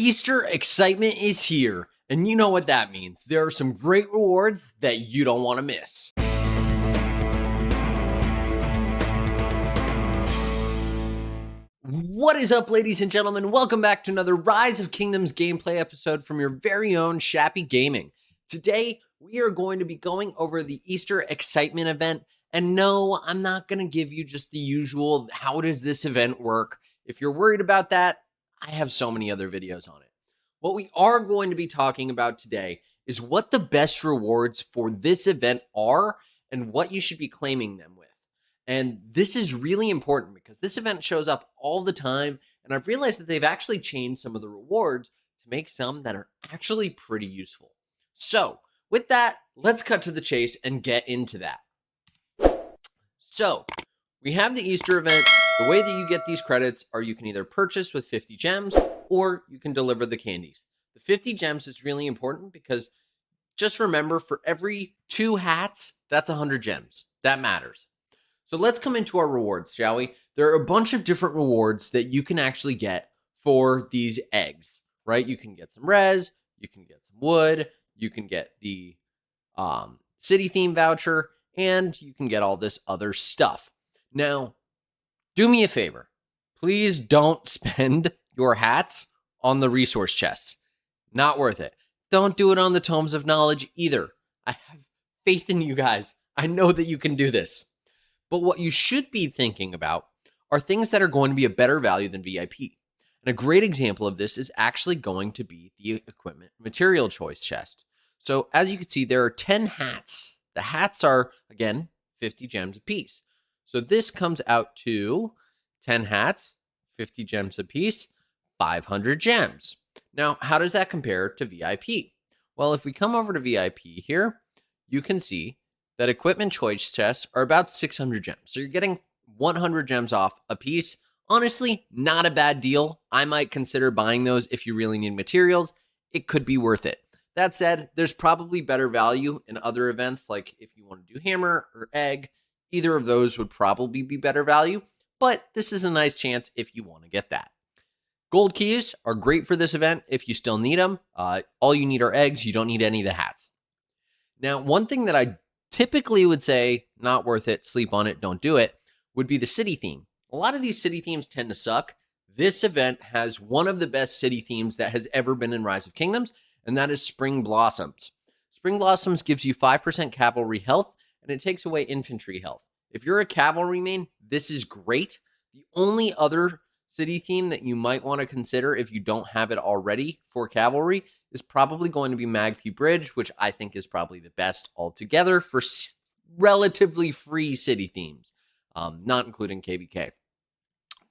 Easter excitement is here, and you know what that means. There are some great rewards that you don't want to miss. What is up, ladies and gentlemen? Welcome back to another Rise of Kingdoms gameplay episode from your very own Shappy Gaming. Today, we are going to be going over the Easter excitement event. And no, I'm not going to give you just the usual, how does this event work? If you're worried about that, I have so many other videos on it. What we are going to be talking about today is what the best rewards for this event are and what you should be claiming them with. And this is really important because this event shows up all the time, and I've realized that they've actually changed some of the rewards to make some that are actually pretty useful. So, with that, let's cut to the chase and get into that. So, we have the Easter event. The way that you get these credits are you can either purchase with 50 gems or you can deliver the candies. The 50 gems is really important because just remember, for every 2 hats, that's 100 gems. That matters. So let's come into our rewards, shall we? There are a bunch of different rewards that you can actually get for these eggs, right? You can get some res, you can get some wood, you can get the city theme voucher, and you can get all this other stuff. Now, do me a favor. Please don't spend your hats on the resource chests. Not worth it. Don't do it on the Tomes of Knowledge either. I have faith in you guys. I know that you can do this. But what you should be thinking about are things that are going to be a better value than VIP. And a great example of this is actually going to be the equipment material choice chest. So as you can see, there are 10 hats. The hats are, again, 50 gems a piece. So this comes out to 10 hats, 50 gems a piece, 500 gems. Now, how does that compare to VIP? Well, if we come over to VIP here, you can see that equipment choice chests are about 600 gems. So you're getting 100 gems off a piece. Honestly, not a bad deal. I might consider buying those if you really need materials. It could be worth it. That said, there's probably better value in other events, like if you want to do hammer or egg. Either of those would probably be better value, but this is a nice chance if you want to get that. Gold keys are great for this event if you still need them. All you need are eggs. You don't need any of the hats. Now, one thing that I typically would say, not worth it, sleep on it, don't do it, would be the city theme. A lot of these city themes tend to suck. This event has one of the best city themes that has ever been in Rise of Kingdoms, and that is Spring Blossoms. Spring Blossoms gives you 5% cavalry health, and it takes away infantry health. If you're a cavalry main, this is great. The only other city theme that you might want to consider if you don't have it already for cavalry is probably going to be Magpie Bridge, which I think is probably the best altogether for relatively free city themes, not including KVK.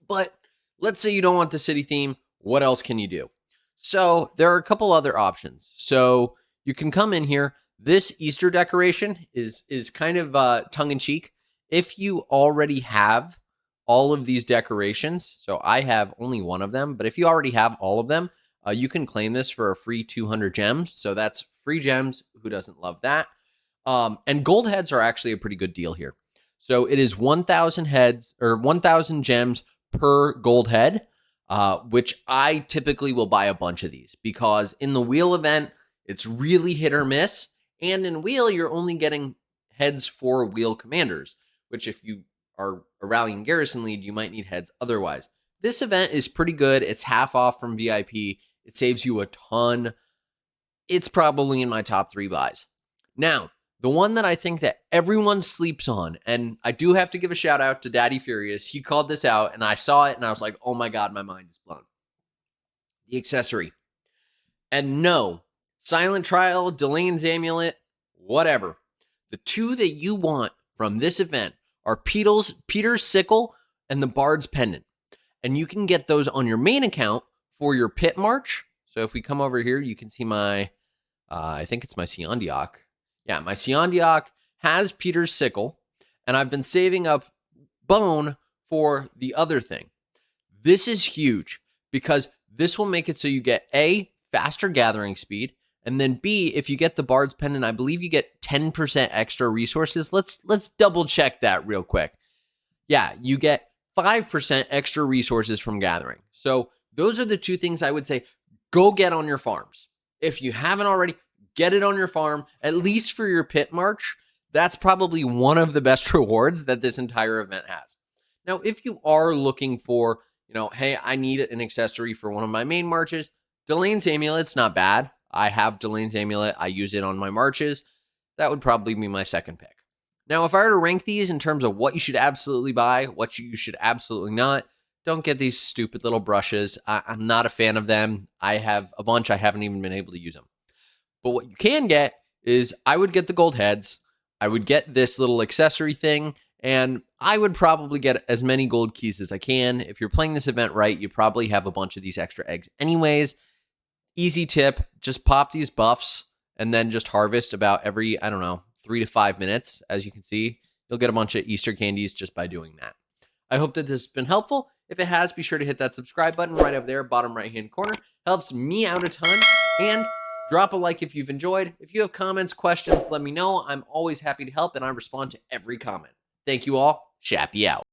But let's say you don't want the city theme. What else can you do? So there are a couple other options. So you can come in here. This Easter decoration is kind of tongue-in-cheek. If you already have all of these decorations, so I have only one of them, but if you already have all of them, you can claim this for a free 200 gems. So that's free gems. Who doesn't love that? And gold heads are actually a pretty good deal here. So it is 1,000 heads or 1,000 gems per gold head, which I typically will buy a bunch of these because in the wheel event, it's really hit or miss. And in wheel, you're only getting heads for wheel commanders, which if you are a rallying garrison lead, you might need heads otherwise. This event is pretty good. It's half off from VIP. It saves you a ton. It's probably in my top 3 buys. Now, the one that I think that everyone sleeps on, and I do have to give a shout out to Daddy Furious. He called this out, and I saw it, and I was like, oh my God, my mind is blown. The accessory. And no, Silent Trial, Delane's Amulet, whatever. The 2 that you want from this event are Peter's Sickle and the Bard's Pendant. And you can get those on your main account for your Pit March. So if we come over here, you can see my, I think it's my Siondiok. Yeah, my Siondiok has Peter's Sickle, and I've been saving up bone for the other thing. This is huge because this will make it so you get A, faster gathering speed, and then B, if you get the Bard's Pendant, I believe you get 10% extra resources. Let's double check that real quick. Yeah, you get 5% extra resources from gathering. So those are the 2 things I would say go get on your farms. If you haven't already, get it on your farm, at least for your pit march. That's probably one of the best rewards that this entire event has. Now, if you are looking for, hey, I need an accessory for one of my main marches, Delane's Amulet's not bad. I have Delane's Amulet. I use it on my marches. That would probably be my second pick. Now, if I were to rank these in terms of what you should absolutely buy, what you should absolutely not, don't get these stupid little brushes. I'm not a fan of them. I have a bunch. I haven't even been able to use them. But what you can get is I would get the gold heads. I would get this little accessory thing, and I would probably get as many gold keys as I can. If you're playing this event right, you probably have a bunch of these extra eggs anyways. Easy tip, just pop these buffs and then just harvest about every, 3 to 5 minutes. As you can see, you'll get a bunch of Easter candies just by doing that. I hope that this has been helpful. If it has, be sure to hit that subscribe button right over there, bottom right-hand corner. Helps me out a ton. And drop a like if you've enjoyed. If you have comments, questions, let me know. I'm always happy to help, and I respond to every comment. Thank you all. Shappy out.